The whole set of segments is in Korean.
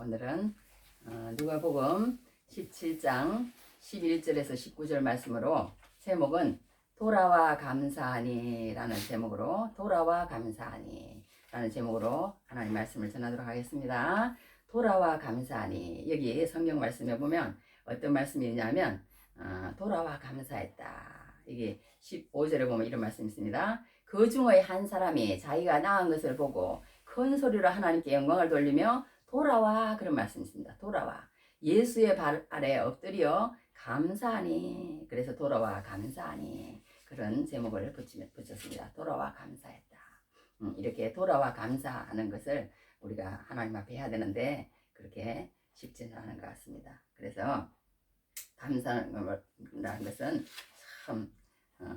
오늘은 누가복음 17장 11절에서 19절 말씀으로 제목은 돌아와 감사하니 라는 제목으로 돌아와 감사하니 라는 제목으로 하나님 말씀을 전하도록 하겠습니다. 돌아와 감사하니, 여기 성경 말씀에 보면 어떤 말씀이 있냐면 돌아와 감사했다. 이게 15절에 보면 이런 말씀이 있습니다. 그 중의 한 사람이 자기가 낳은 것을 보고 큰 소리로 하나님께 영광을 돌리며 돌아와, 그런 말씀이 있습니다. 돌아와, 예수의 발 아래 엎드려 감사하니, 그래서 돌아와 감사하니, 그런 제목을 붙였습니다. 돌아와 감사했다. 이렇게 돌아와 감사하는 것을 우리가 하나님 앞에 해야 되는데 그렇게 쉽지는 않은 것 같습니다. 그래서 감사라는 것은 참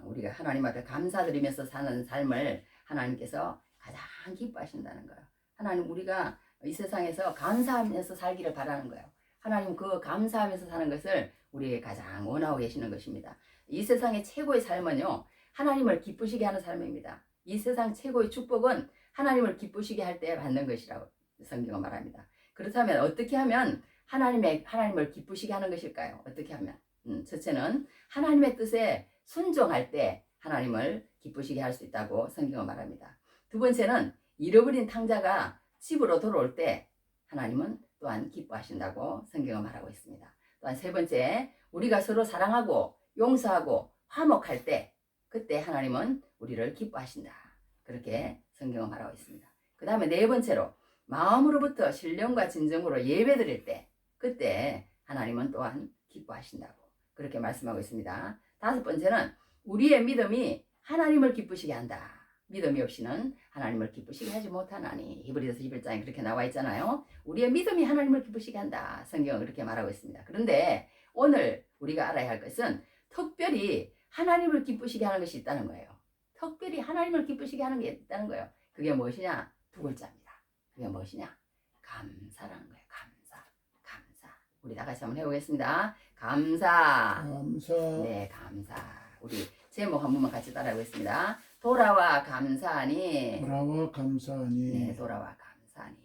우리가 하나님 앞에 감사드리면서 사는 삶을 하나님께서 가장 기뻐하신다는 거예요. 하나님, 우리가 이 세상에서 감사하면서 살기를 바라는 거예요. 하나님, 그 감사하면서 사는 것을 우리에게 가장 원하고 계시는 것입니다. 이 세상의 최고의 삶은요, 하나님을 기쁘시게 하는 삶입니다. 이 세상 최고의 축복은 하나님을 기쁘시게 할 때 받는 것이라고 성경은 말합니다. 그렇다면 어떻게 하면 하나님을 기쁘시게 하는 것일까요? 어떻게 하면? 첫째는 하나님의 뜻에 순종할 때 하나님을 기쁘시게 할 수 있다고 성경은 말합니다. 두 번째는 잃어버린 탕자가 집으로 돌아올 때 하나님은 또한 기뻐하신다고 성경은 말하고 있습니다. 또한 세 번째, 우리가 서로 사랑하고 용서하고 화목할 때 그때 하나님은 우리를 기뻐하신다. 그렇게 성경은 말하고 있습니다. 그 다음에 네 번째로, 마음으로부터 신령과 진정으로 예배드릴 때 그때 하나님은 또한 기뻐하신다고 그렇게 말씀하고 있습니다. 다섯 번째는, 우리의 믿음이 하나님을 기쁘시게 한다. 믿음이 없이는 하나님을 기쁘시게 하지 못하나니, 히브리서 11장에 그렇게 나와 있잖아요. 우리의 믿음이 하나님을 기쁘시게 한다. 성경은 그렇게 말하고 있습니다. 그런데 오늘 우리가 알아야 할 것은 특별히 하나님을 기쁘시게 하는 것이 있다는 거예요. 특별히 하나님을 기쁘시게 하는 게 있다는 거예요. 그게 무엇이냐? 두 글자입니다. 그게 무엇이냐? 감사라는 거예요. 감사. 우리 다 같이 한번 해보겠습니다. 감사. 네, 감사. 우리 제목 한 번만 같이 따라하겠습니다. 돌아와 감사하니. 네, 돌아와 감사하니.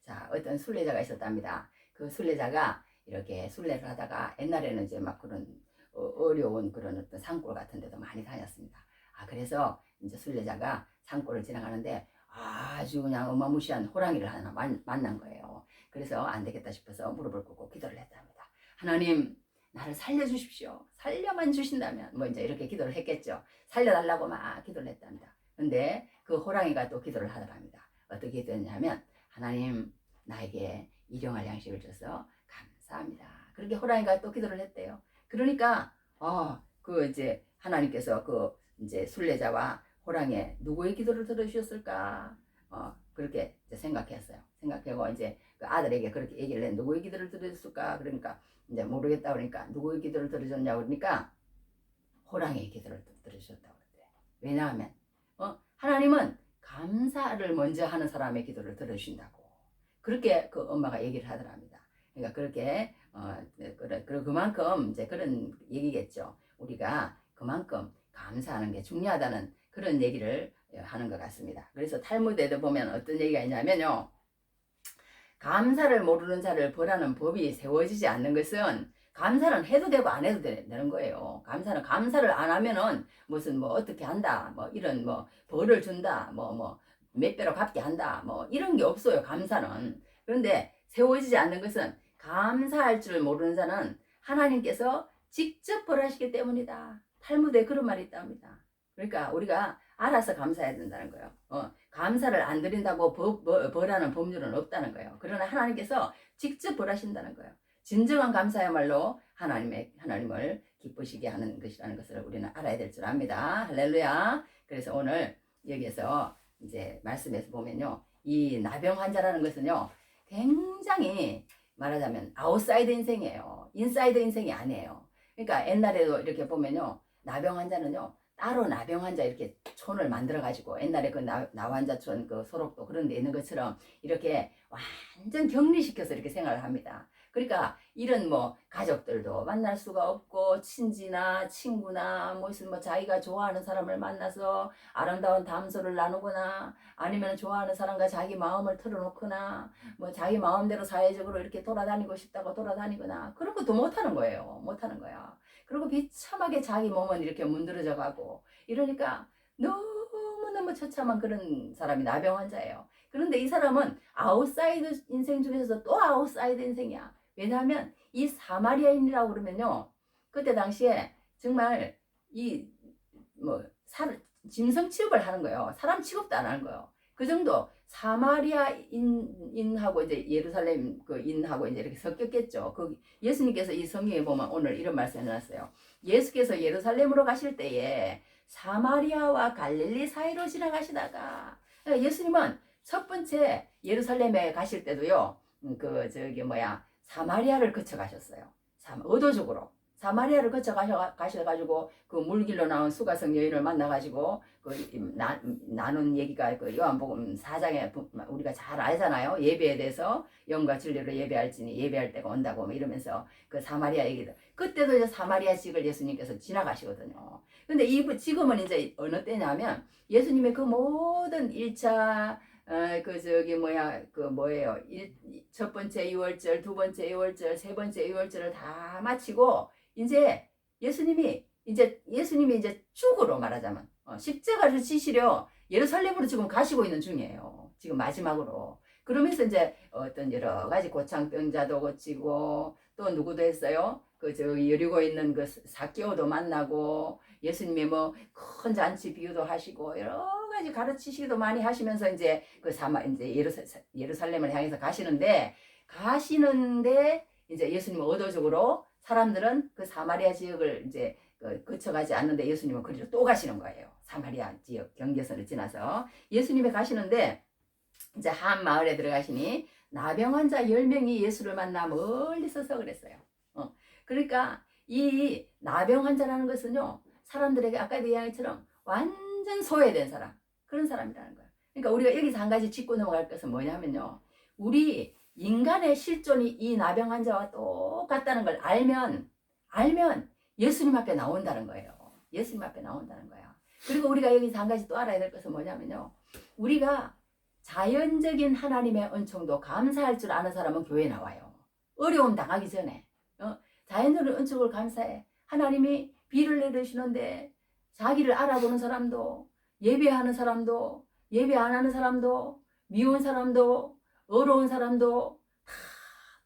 자, 어떤 순례자가 있었답니다. 그 순례자가 이렇게 순례를 하다가, 옛날에는 이제 막 그런 어려운 그런 어떤 산골 같은 데도 많이 다녔습니다. 그래서 이제 순례자가 산골을 지나가는데 아주 그냥 어마무시한 호랑이를 하나 만난 거예요. 그래서 안 되겠다 싶어서 무릎을 꿇고 기도를 했답니다. 하나님, 나를 살려주십시오. 살려만 주신다면, 뭐 이제 이렇게 기도를 했겠죠. 살려달라고 막 기도를 했답니다. 근데 그 호랑이가 또 기도를 하더랍니다. 어떻게 기도했냐면, 하나님, 나에게 일용할 양식을 줘서 감사합니다. 그렇게 호랑이가 또 기도를 했대요. 그러니까 그 이제 하나님께서 그 이제 순례자와 호랑이의 누구의 기도를 들어주셨을까? 그렇게 이제 생각했어요. 생각하고 이제 그 아들에게 그렇게 얘기를 해. 누구의 기도를 들어줬을까? 그러니까 이제 모르겠다 그러니까, 누구의 기도를 들어줬냐고 그러니까 호랑이의 기도를 들어주셨다고 그랬대요. 왜냐하면 하나님은 감사를 먼저 하는 사람의 기도를 들어주신다고 그렇게 그 엄마가 얘기를 하더랍니다. 그러니까 그렇게 그만큼 이제 그런 얘기겠죠. 우리가 그만큼 감사하는 게 중요하다는 그런 얘기를 하는 것 같습니다. 그래서 탈무드에도 보면 어떤 얘기가 있냐면요, 감사를 모르는 자를 벌하는 법이 세워지지 않는 것은, 감사는 해도 되고 안 해도 되는 거예요. 감사를 안 하면은 무슨 뭐 어떻게 한다, 뭐 이런 뭐 벌을 준다, 뭐 몇 배로 갚게 한다, 뭐 이런 게 없어요, 감사는. 그런데 세워지지 않는 것은, 감사할 줄 모르는 자는 하나님께서 직접 벌하시기 때문이다. 탈무드에 그런 말이 있답니다. 그러니까 우리가 알아서 감사해야 된다는 거예요. 감사를 안 드린다고 벌하는 법률은 없다는 거예요. 그러나 하나님께서 직접 벌하신다는 거예요. 진정한 감사야말로 하나님을 기쁘시게 하는 것이라는 것을 우리는 알아야 될 줄 압니다. 할렐루야. 그래서 오늘 여기에서 이제 말씀에서 보면요, 이 나병 환자라는 것은요, 굉장히 말하자면 아웃사이드 인생이에요. 인사이드 인생이 아니에요. 그러니까 옛날에도 이렇게 보면요, 나병 환자는요, 따로 나병 환자 이렇게 촌을 만들어 가지고, 옛날에 그 나환자촌 그 소록도 그런 데 있는 것처럼 이렇게 완전 격리시켜서 이렇게 생활을 합니다. 그러니까 이런 뭐 가족들도 만날 수가 없고 친지나 친구나 무슨 뭐 자기가 좋아하는 사람을 만나서 아름다운 담소를 나누거나 아니면 좋아하는 사람과 자기 마음을 털어놓거나 뭐 자기 마음대로 사회적으로 이렇게 돌아다니고 싶다고 돌아다니거나 그런 것도 못하는 거예요. 못하는 거야. 그리고 비참하게 자기 몸은 이렇게 문드러져 가고 이러니까 너무너무 처참한 그런 사람이 나병 환자예요. 그런데 이 사람은 아웃사이드 인생 중에서 또 아웃사이드 인생이야. 왜냐하면 이 사마리아인이라고 그러면요. 그때 당시에 정말 이 뭐 짐승 취급을 하는 거예요. 사람 취급도 안 하는 거예요. 그 정도 사마리아인하고 이제 예루살렘 그 인하고 이제 이렇게 섞였겠죠. 그 예수님께서 이 성경에 보면 오늘 이런 말씀 해놨어요. 예수께서 예루살렘으로 가실 때에 사마리아와 갈릴리 사이로 지나가시다가 예수님은 첫 번째 예루살렘에 가실 때도요. 그 저기 뭐야 사마리아를 거쳐 가셨어요. 의도적으로 사마리아를 거쳐 가셔가지고 그 물길로 나온 수가성 여인을 만나가지고 그 나눈 얘기가 그 요한복음 4장에 우리가 잘 알잖아요. 예배에 대해서 영과 진리로 예배할지니 예배할 때가 온다고 뭐 이러면서 그 사마리아 얘기도 그때도 이제 사마리아 지역을 예수님께서 지나가시거든요. 근데 지금은 이제 어느 때냐면 예수님의 그 모든 1차 그 저기 뭐야 그 뭐예요 첫 번째 유월절 두 번째 유월절 세 번째 유월절을 다 마치고 이제 예수님이 이제 죽으로 말하자면 십자가를 지시려 예루살렘으로 지금 가시고 있는 중이에요. 지금 마지막으로. 그러면서 이제 어떤 여러 가지 고창병자도 고치고 또 누구도 했어요. 그 저 여리고 있는 그 삭개오도 만나고 예수님의 뭐 큰 잔치 비유도 하시고 여러 가지 가르치시기도 많이 하시면서 이제 그 이제 예루살렘을 향해서 가시는데 이제 예수님은 의도적으로 사람들은 그 사마리아 지역을 이제 거쳐가지 않는데 예수님은 거기로 또 가시는 거예요. 사마리아 지역 경계선을 지나서 예수님이 가시는데 이제 한 마을에 들어가시니 나병 환자 10명이 예수를 만나 멀리 서서 그랬어요. 그러니까 이 나병 환자라는 것은요. 사람들에게 아까도 이야기처럼 완전 소외된 사람 그런 사람이라는 거예요. 그러니까 우리가 여기서 한 가지 짚고 넘어갈 것은 뭐냐면요. 우리 인간의 실존이 이 나병 환자와 똑같다는 걸 알면 예수님 앞에 나온다는 거예요. 예수님 앞에 나온다는 거야. 그리고 우리가 여기서 한 가지 또 알아야 될 것은 뭐냐면요. 우리가 자연적인 하나님의 은총도 감사할 줄 아는 사람은 교회에 나와요. 어려움 당하기 전에 자연적인 은총을 감사해. 하나님이 비를 내리시는데 자기를 알아보는 사람도 예배하는 사람도 예배 안 하는 사람도 미운 사람도 어려운 사람도 다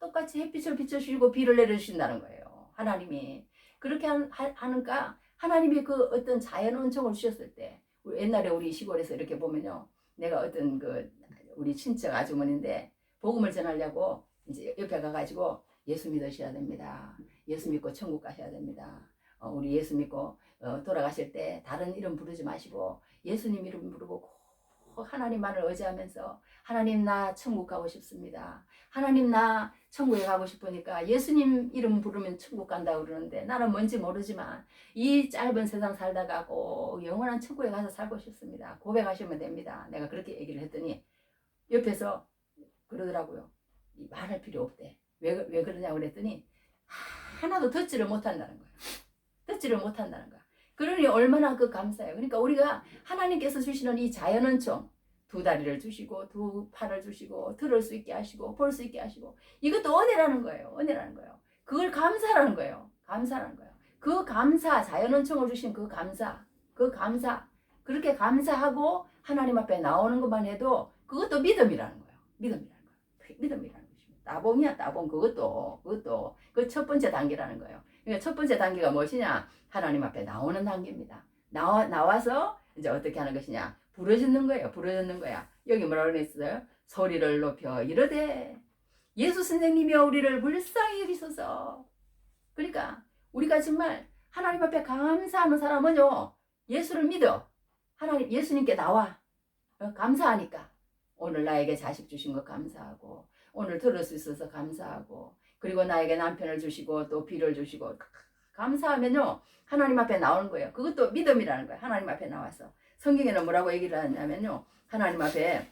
똑같이 햇빛을 비춰주시고 비를 내려주신다는 거예요. 하나님이. 그렇게 하니까 하나님이 그 어떤 자연 은총을 주셨을 때 옛날에 우리 시골에서 이렇게 보면요. 내가 어떤 그 우리 친척 아주머니인데 복음을 전하려고 이제 옆에 가가지고 예수 믿으셔야 됩니다. 예수 믿고 천국 가셔야 됩니다. 우리 예수 믿고 돌아가실 때 다른 이름 부르지 마시고 예수님 이름 부르고 하나님만을 의지하면서 하나님 나 천국 가고 싶습니다. 하나님 나 천국에 가고 싶으니까 예수님 이름 부르면 천국 간다고 그러는데 나는 뭔지 모르지만 이 짧은 세상 살다가 꼭 영원한 천국에 가서 살고 싶습니다. 고백하시면 됩니다. 내가 그렇게 얘기를 했더니 옆에서 그러더라고요. 말할 필요 없대. 왜 그러냐고 그랬더니 하나도 듣지를 못한다는 거야. 듣지를 못한다는 거야. 그러니 얼마나 그 감사해요. 그러니까 우리가 하나님께서 주시는 이 자연은총 두 다리를 주시고 두 팔을 주시고 들을 수 있게 하시고 볼 수 있게 하시고 이것도 은혜라는 거예요. 은혜라는 거예요. 그걸 감사라는 거예요. 감사라는 거예요. 그 감사 자연은총을 주신 그 감사 그렇게 감사하고 하나님 앞에 나오는 것만 해도 그것도 믿음이라는 거예요. 믿음이라는 것입니다. 따봉이야 따봉 그것도 그 첫 번째 단계라는 거예요. 그러니까 첫 번째 단계가 무엇이냐? 하나님 앞에 나오는 단계입니다. 나와서 이제 어떻게 하는 것이냐? 부르짖는 거예요. 부르짖는 거야. 여기 뭐라고 그랬어요? 소리를 높여 이르되 예수 선생님이여 우리를 불쌍히 여기소서. 그러니까 우리가 정말 하나님 앞에 감사하는 사람은요. 예수를 믿어. 하나님 예수님께 나와. 감사하니까. 오늘 나에게 자식 주신 거 감사하고 오늘 들을 수 있어서 감사하고 그리고 나에게 남편을 주시고 또 비를 주시고 감사하면요. 하나님 앞에 나오는 거예요. 그것도 믿음이라는 거예요. 하나님 앞에 나와서. 성경에는 뭐라고 얘기를 하냐면요. 하나님 앞에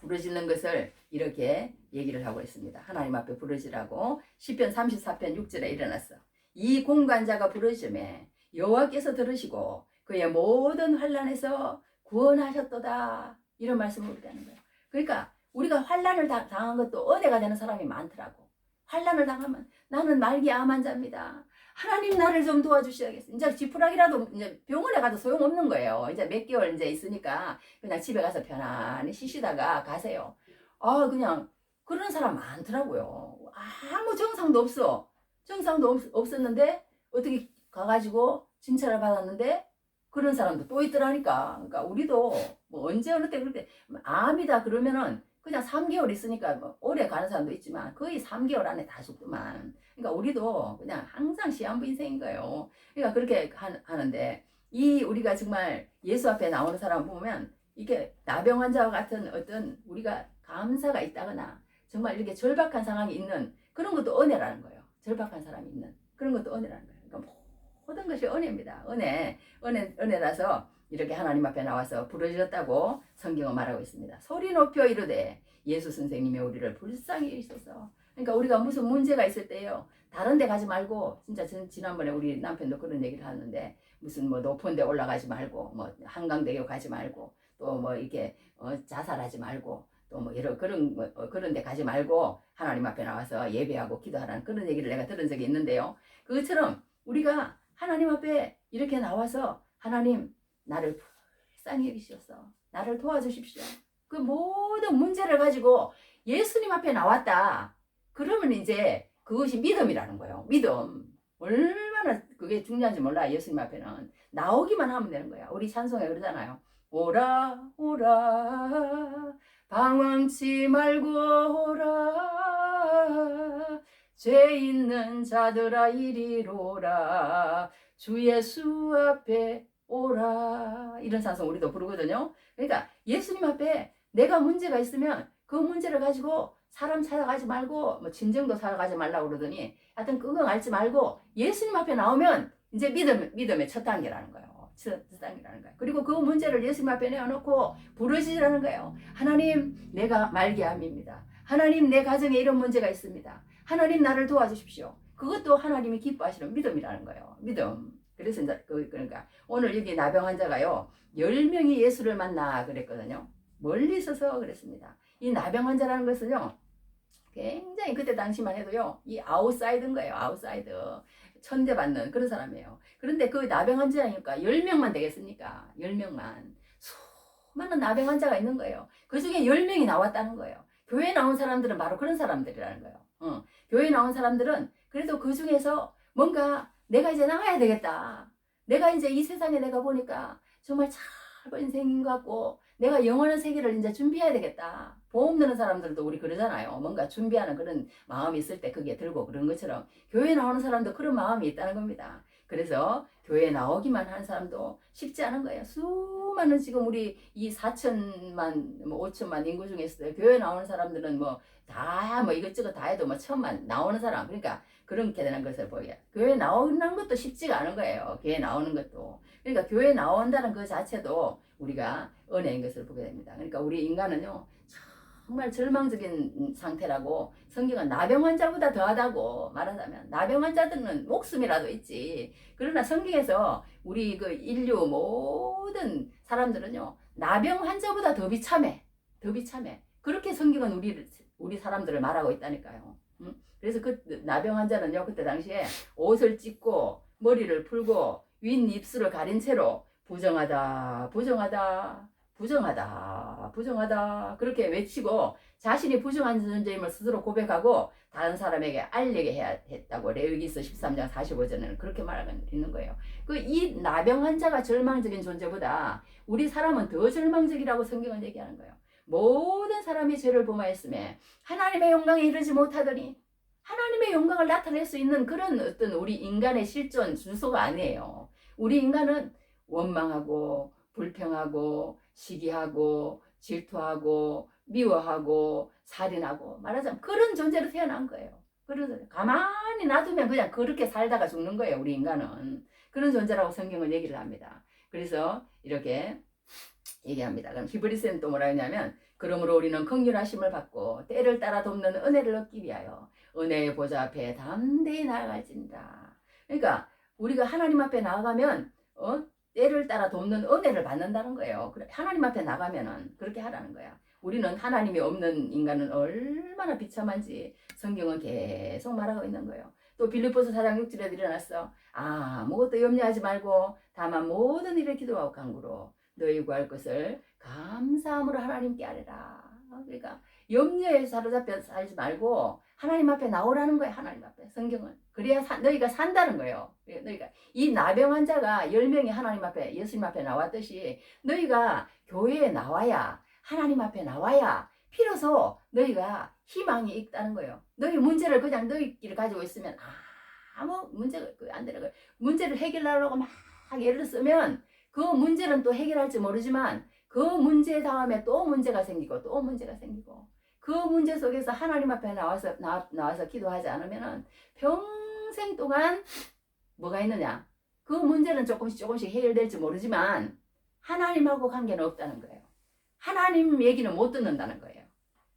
부르짖는 것을 이렇게 얘기를 하고 있습니다. 하나님 앞에 부르짖으라고 시편 34편 6절에 일어났어. 이 공관자가 부르짖음에 여호와께서 들으시고 그의 모든 환난에서 구원하셨도다. 이런 말씀을 우리가 하는 거예요. 그러니까 우리가 환난을 당한 것도 은혜가 되는 사람이 많더라고. 환난을 당하면 나는 말기 암 환자입니다. 하나님 나를 좀 도와주셔야겠어. 이제 지푸라기라도 이제 병원에 가도 소용없는 거예요. 이제 몇 개월 이제 있으니까 그냥 집에 가서 편안히 쉬시다가 가세요. 아, 그냥 그런 사람 많더라고요. 아무 정상도 없어. 정상도 없었는데 어떻게 가가지고 진찰을 받았는데 그런 사람도 또 있더라니까. 그러니까 우리도 뭐 언제 어느 때 그럴 때 암이다 그러면은 그냥 3개월 있으니까 뭐 오래 가는 사람도 있지만 거의 3개월 안에 다 죽더만. 그러니까 우리도 그냥 항상 시한부 인생인 거예요. 그러니까 그렇게 하는데 이 우리가 정말 예수 앞에 나오는 사람 보면 이게 나병 환자와 같은 어떤 우리가 감사가 있다거나 정말 이렇게 절박한 상황이 있는 그런 것도 은혜라는 거예요. 절박한 사람이 있는 그런 것도 은혜라는 거예요. 그러니까 모든 것이 은혜입니다. 은혜라서 이렇게 하나님 앞에 나와서 부르짖었다고 성경은 말하고 있습니다. 소리 높여 이르되 예수 선생님이 우리를 불쌍히 여기소서. 그러니까 우리가 무슨 문제가 있을 때요. 다른 데 가지 말고 진짜 지난번에 우리 남편도 그런 얘기를 하는데 무슨 뭐 높은 데 올라가지 말고 뭐 한강대교 가지 말고 또 뭐 이렇게 자살하지 말고 또 뭐 여러 그런 데 가지 말고 하나님 앞에 나와서 예배하고 기도하라는 그런 얘기를 내가 들은 적이 있는데요. 그것처럼 우리가 하나님 앞에 이렇게 나와서 하나님 나를 불쌍히 여기시옵소서. 나를 도와주십시오. 그 모든 문제를 가지고 예수님 앞에 나왔다. 그러면 이제 그것이 믿음이라는 거예요. 믿음. 얼마나 그게 중요한지 몰라. 예수님 앞에는 나오기만 하면 되는 거야. 우리 찬송에 그러잖아요. 오라 오라 방황치 말고 오라 죄 있는 자들아 이리로라 주 예수 앞에 오라. 이런 찬송 우리도 부르거든요. 그러니까 예수님 앞에 내가 문제가 있으면 그 문제를 가지고 사람 찾아가지 말고 뭐 진정도 찾아가지 말라고 그러더니 하여튼 끙끙 앓지 말고 예수님 앞에 나오면 이제 믿음의 첫 단계라는 거예요. 첫 단계라는 거예요. 그리고 그 문제를 예수님 앞에 내어놓고 부르짖으라는 거예요. 하나님 내가 말기암입니다. 하나님 내 가정에 이런 문제가 있습니다. 하나님 나를 도와주십시오. 그것도 하나님이 기뻐하시는 믿음이라는 거예요. 믿음. 그래서 이제 그러니까 오늘 여기 나병 환자가요 10명이 예수를 만나 그랬거든요. 멀리 서서 그랬습니다. 이 나병 환자라는 것은요 굉장히 그때 당시만 해도요 이 아웃사이드인 거예요. 아웃사이드 천대받는 그런 사람이에요. 그런데 그 나병 환자니까 10명만 되겠습니까? 10명만 수많은 나병 환자가 있는 거예요. 그 중에 10명이 나왔다는 거예요. 교회에 나온 사람들은 바로 그런 사람들이라는 거예요. 교회에 나온 사람들은 그래도 그 중에서 뭔가 내가 이제 나가야 되겠다. 내가 이제 이 세상에 내가 보니까 정말 짧은 인생인 것 같고 내가 영원한 세계를 이제 준비해야 되겠다. 보험 드는 사람들도 우리 그러잖아요. 뭔가 준비하는 그런 마음이 있을 때 그게 들고 그런 것처럼 교회에 나오는 사람도 그런 마음이 있다는 겁니다. 그래서 교회에 나오기만 한 사람도 쉽지 않은 거예요. 수많은 지금 우리 이 4천만, 뭐 5천만 인구 중에서 교회에 나오는 사람들은 뭐 다 뭐 이것저것 다 해도 뭐 1,000만 나오는 사람. 그러니까 그렇게 되는 것을 보여요. 교회에 나오는 것도 쉽지가 않은 거예요. 교회에 나오는 것도. 그러니까 교회에 나온다는 그 자체도 우리가 은혜인 것을 보게 됩니다. 그러니까 우리 인간은요 정말 절망적인 상태라고 성경은 나병 환자보다 더하다고 말하자면 나병 환자들은 목숨이라도 있지. 그러나 성경에서 우리 그 인류 모든 사람들은요 나병 환자보다 더 비참해. 더 비참해. 그렇게 성경은 우리 사람들을 말하고 있다니까요. 그래서 그 나병 환자는요 그때 당시에 옷을 찢고 머리를 풀고 윗 입술을 가린 채로 부정하다 부정하다 부정하다 부정하다 그렇게 외치고 자신이 부정한 존재임을 스스로 고백하고 다른 사람에게 알리게 해야 했다고 레위기서 13장 45절에는 그렇게 말하고 있는 거예요. 그 이 나병 환자가 절망적인 존재보다 우리 사람은 더 절망적이라고 성경은 얘기하는 거예요. 모든 사람이 죄를 범하였음에 하나님의 영광에 이르지 못하더니 하나님의 영광을 나타낼 수 있는 그런 어떤 우리 인간의 실존 주소가 아니에요. 우리 인간은 원망하고 불평하고 시기하고 질투하고 미워하고 살인하고 말하자면 그런 존재로 태어난 거예요. 그런 가만히 놔두면 그냥 그렇게 살다가 죽는 거예요. 우리 인간은 그런 존재라고 성경은 얘기를 합니다. 그래서 이렇게 얘기합니다. 그럼 히브리서는 또 뭐라 하냐면 그러므로 우리는 긍휼하심을 받고 때를 따라 돕는 은혜를 얻기 위하여 은혜의 보좌 앞에 담대히 나아갈지니라. 그러니까 우리가 하나님 앞에 나아가면 때를 따라 돕는 은혜를 받는다는 거예요. 하나님 앞에 나가면은 그렇게 하라는 거야. 우리는 하나님이 없는 인간은 얼마나 비참한지 성경은 계속 말하고 있는 거예요. 또 빌립보서 4장 6절에 일어났어. 아무것도 염려하지 말고 다만 모든 일에 기도하고 간구로 너희 구할 것을 감사함으로 하나님께 아뢰라. 그러니까 염려에 사로잡혀 살지 말고 하나님 앞에 나오라는 거예요. 하나님 앞에 성경은. 그래야 너희가 산다는 거예요. 너희가 이 나병 환자가 10명이 하나님 앞에 예수님 앞에 나왔듯이 너희가 교회에 나와야 하나님 앞에 나와야 비로소 너희가 희망이 있다는 거예요. 너희 문제를 그냥 너희끼리 가지고 있으면 아무 문제가 안 되는 거예요. 문제를 해결하려고 막 애를 쓰면 그 문제는 또 해결할지 모르지만 그 문제 다음에 또 문제가 생기고 또 문제가 생기고 그 문제 속에서 하나님 앞에 나와서 기도하지 않으면 평생 동안 뭐가 있느냐? 그 문제는 조금씩 해결될지 모르지만 하나님하고 관계는 없다는 거예요. 하나님 얘기는 못 듣는다는 거예요.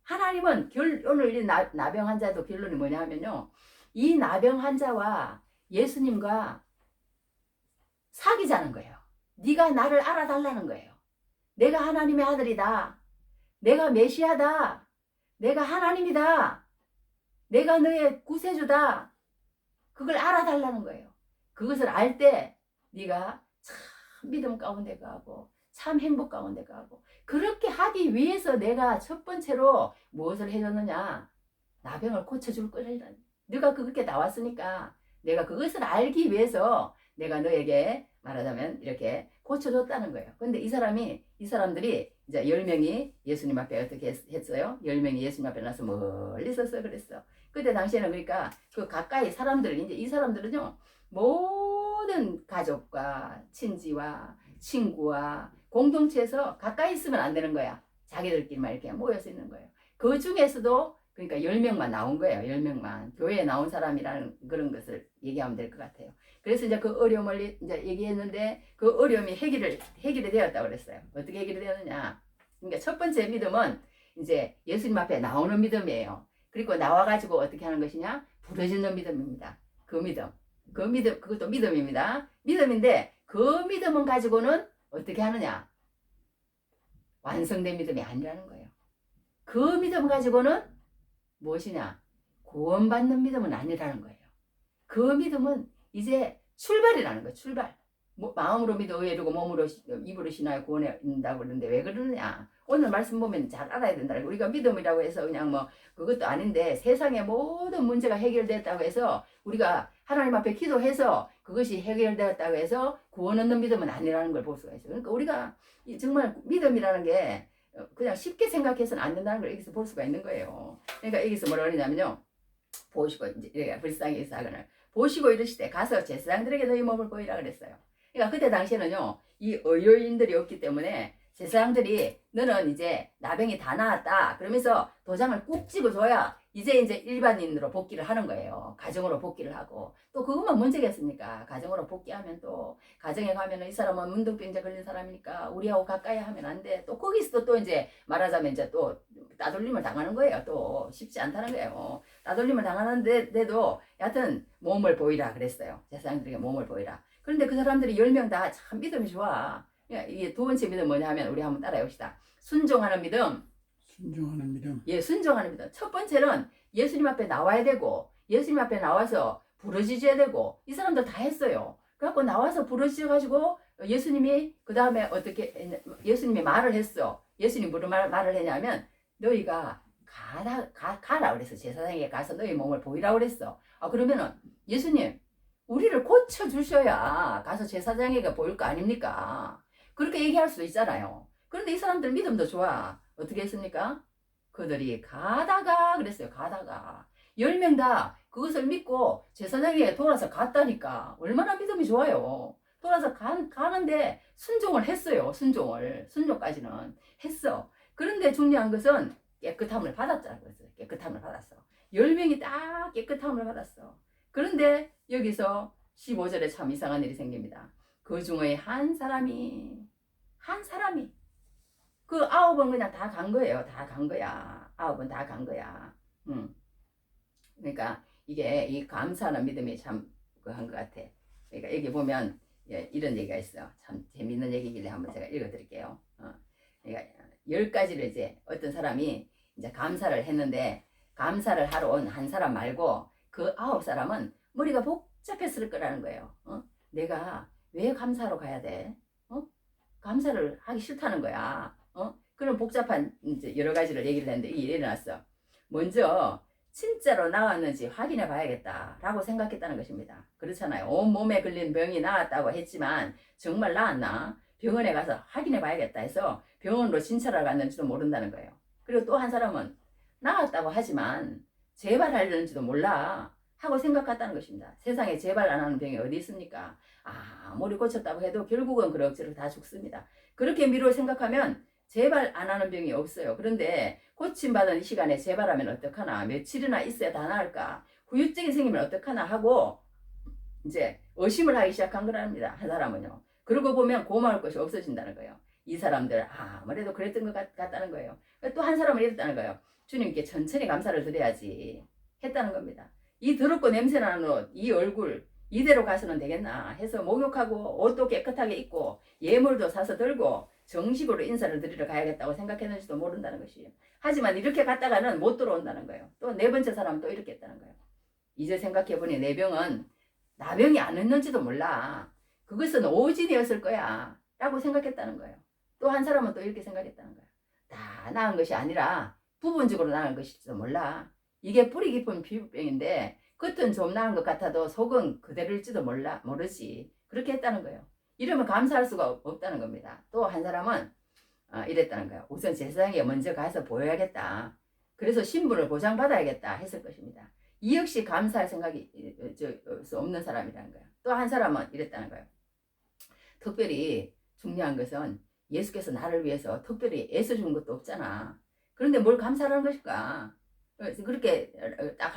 하나님은 오늘 이 나병 환자도 결론이 뭐냐 하면요. 이 나병 환자와 예수님과 사귀자는 거예요. 네가 나를 알아달라는 거예요. 내가 하나님의 아들이다. 내가 메시아다. 내가 하나님이다. 내가 너의 구세주다. 그걸 알아달라는 거예요. 그것을 알 때 네가 참 믿음 가운데 가고 참 행복 가운데 가고 그렇게 하기 위해서 내가 첫 번째로 무엇을 해줬느냐? 나병을 고쳐줄 거라. 네가 그렇게 나왔으니까 내가 그것을 알기 위해서 내가 너에게 말하자면 이렇게 고쳐줬다는 거예요. 근데 이 사람들이 이제 10명이 예수님 앞에 어떻게 했어요? 10명이 예수님 앞에 나서 멀리 서서 그랬어. 그때 당시에는 그러니까 그 가까이 사람들, 이제 이 사람들은요, 모든 가족과 친지와 친구와 공동체에서 가까이 있으면 안 되는 거야. 자기들끼리만 이렇게 모여서 있는 거예요. 그 중에서도 그러니까 10명만 나온 거예요. 10명만. 교회에 나온 사람이라는 그런 것을 얘기하면 될 것 같아요. 그래서 이제 그 어려움을 이제 얘기했는데 그 어려움이 해결이 되었다고 그랬어요. 어떻게 해결이 되었느냐. 그러니까 첫 번째 믿음은 이제 예수님 앞에 나오는 믿음이에요. 그리고 나와가지고 어떻게 하는 것이냐? 부르짖는 믿음입니다. 그 믿음, 그것도 믿음입니다. 믿음인데 그 믿음은 가지고는 어떻게 하느냐? 완성된 믿음이 아니라는 거예요. 그 믿음 가지고는 무엇이냐? 구원받는 믿음은 아니라는 거예요. 그 믿음은 이제 출발이라는 거예요. 출발. 마음으로 믿어 의로 몸으로 입으로 신하여 구원한다고 그러는데 왜 그러느냐? 오늘 말씀 보면 잘 알아야 된다. 우리가 믿음이라고 해서 그냥 뭐 그것도 아닌데 세상의 모든 문제가 해결됐다고 해서 우리가 하나님 앞에 기도해서 그것이 해결되었다고 해서 구원 얻는 믿음은 아니라는 걸 볼 수가 있어요. 그러니까 우리가 정말 믿음이라는 게 그냥 쉽게 생각해서는 안 된다는 걸 여기서 볼 수가 있는 거예요. 그러니까 여기서 뭐라 그러냐면요. 보시고 이제 불쌍히 사건을 보시고 이르시되 가서 제사장들에게 너희 몸을 보이라 그랬어요. 그러니까 그때 당시에는요. 이 의료인들이 없기 때문에 제사장들이 너는 이제 나병이 다 나았다. 그러면서 도장을 꾹 찍어줘야 이제 일반인으로 복귀를 하는 거예요. 가정으로 복귀를 하고. 또 그것만 문제겠습니까? 가정으로 복귀하면 또 가정에 가면은 이 사람은 문둥병자 걸린 사람이니까 우리하고 가까이 하면 안 돼. 또 거기서 또 이제 말하자면 이제 또 따돌림을 당하는 거예요. 또 쉽지 않다는 거예요. 따돌림을 당하는데도 여하튼 몸을 보이라 그랬어요. 제사장들에게 몸을 보이라. 그런데 그 사람들이 10명 다 참 믿음이 좋아. 이게 두 번째 믿음 뭐냐 하면 우리 한번 따라해 봅시다. 순종하는 믿음. 순종하는 믿음. 예, 순종하는 믿음. 첫 번째는 예수님 앞에 나와야 되고 예수님 앞에 나와서 부르짖어야 되고 이 사람들 다 했어요. 그래갖고 나와서 부르짖어 가지고 예수님이 그 다음에 어떻게 예수님이 말을 했어. 예수님이 무슨 말을 했냐면 너희가 가라 그랬어. 제사장에게 가서 너희 몸을 보이라 그랬어. 그러면은 예수님 우리를 고쳐주셔야 가서 제사장에게 보일 거 아닙니까? 그렇게 얘기할 수 있잖아요. 그런데 이 사람들 믿음도 좋아. 어떻게 했습니까? 그들이 가다가 그랬어요. 가다가 10명 다 그것을 믿고 제사장에게 돌아서 갔다니까. 얼마나 믿음이 좋아요. 돌아서 가는데 순종을 했어요. 순종까지는 했어. 그런데 중요한 것은 깨끗함을 받았잖아요. 깨끗함을 받았어. 10명이 딱 깨끗함을 받았어. 그런데 여기서 15절에 참 이상한 일이 생깁니다. 그 중에 한 사람이 그 9은 그냥 다 간 거예요. 다 간 거야. 9은 다 간 거야. 그러니까 이게 이 감사하는 믿음이 참 그한 것 같아. 그러니까 여기 보면 예, 이런 얘기가 있어. 참 재밌는 얘기길래 한번 제가 읽어드릴게요. 그러니까 10가지를 이제 어떤 사람이 이제 감사를 했는데 감사를 하러 온 한 사람 말고 그 9사람은 머리가 복잡했을 거라는 거예요. 내가 왜 감사하러 가야 돼? 감사를 하기 싫다는 거야. 그런 복잡한 이제 여러 가지를 얘기를 했는데 이게 일어났어. 먼저 진짜로 나았는지 확인해 봐야겠다라고 생각했다는 것입니다. 그렇잖아요. 온 몸에 걸린 병이 나았다고 했지만 정말 나았나? 병원에 가서 확인해 봐야겠다 해서 병원으로 진찰하러 갔는지도 모른다는 거예요. 그리고 또 한 사람은 나았다고 하지만 재발하려는지도 몰라 하고 생각했다는 것입니다. 세상에 재발 안 하는 병이 어디 있습니까? 아무리 고쳤다고 해도 결국은 그 억지로 다 죽습니다. 그렇게 미루어 생각하면 재발 안 하는 병이 없어요. 그런데 고침받은 이 시간에 재발하면 어떡하나, 며칠이나 있어야 다 나을까, 후유증이 생기면 어떡하나 하고 이제 의심을 하기 시작한 거랍니다. 한 사람은요. 그러고 보면 고마울 것이 없어진다는 거예요. 이 사람들 아무래도 그랬던 것 같다는 거예요. 또 한 사람은 이랬다는 거예요. 주님께 천천히 감사를 드려야지 했다는 겁니다. 이 더럽고 냄새나는 옷, 이 얼굴 이대로 가서는 되겠나 해서 목욕하고 옷도 깨끗하게 입고 예물도 사서 들고 정식으로 인사를 드리러 가야겠다고 생각했는지도 모른다는 것이에요. 하지만 이렇게 갔다가는 못 들어온다는 거예요. 또 네 번째 사람은 또 이렇게 했다는 거예요. 이제 생각해보니 내 병은 나 병이 아니었는지도 몰라. 그것은 오진이었을 거야 라고 생각했다는 거예요. 또 한 사람은 또 이렇게 생각했다는 거예요. 다 나은 것이 아니라 부분적으로 나은 것일지도 몰라. 이게 뿌리 깊은 피부병인데 겉은 좀 나은 것 같아도 속은 그대로일지도 모르지. 그렇게 했다는 거예요. 이러면 감사할 수가 없다는 겁니다. 또 한 사람은 이랬다는 거예요. 우선 제사장에 먼저 가서 보여야겠다. 그래서 신분을 보장받아야겠다 했을 것입니다. 이 역시 감사할 생각이 없는 사람이라는 거예요. 또 한 사람은 이랬다는 거예요. 특별히 중요한 것은 예수께서 나를 위해서 특별히 애써준 것도 없잖아. 그런데 뭘 감사하는 것일까? 그렇게 딱